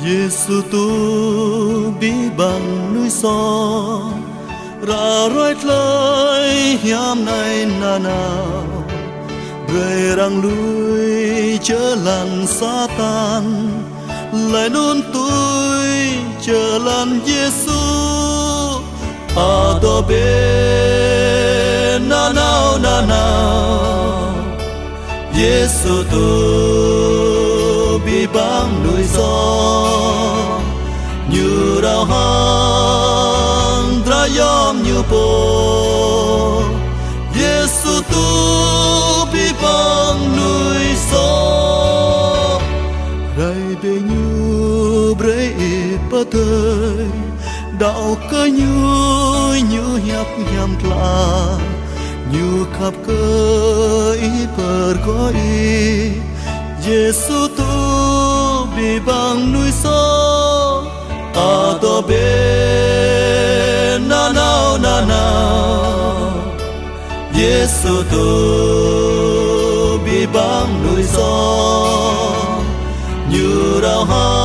Giêsu tu bi bằng núi gió ra roi lời hiam này na nào rơi răng lui chớ lần sa tan lại nôn tôi chờ lần Giêsu do bên na nào Giêsu tu bi bằng núi gió như đào hang ra yom như bồ Giêsu tu bi bằng núi gió rai bê như bray bơ thời đạo cơ như hiệp hiam tla như khắp cơ ý bờ gói Giêsu tu bi bằng núi gió do bên na nào Giêsu tu bi bằng núi gió như đào hang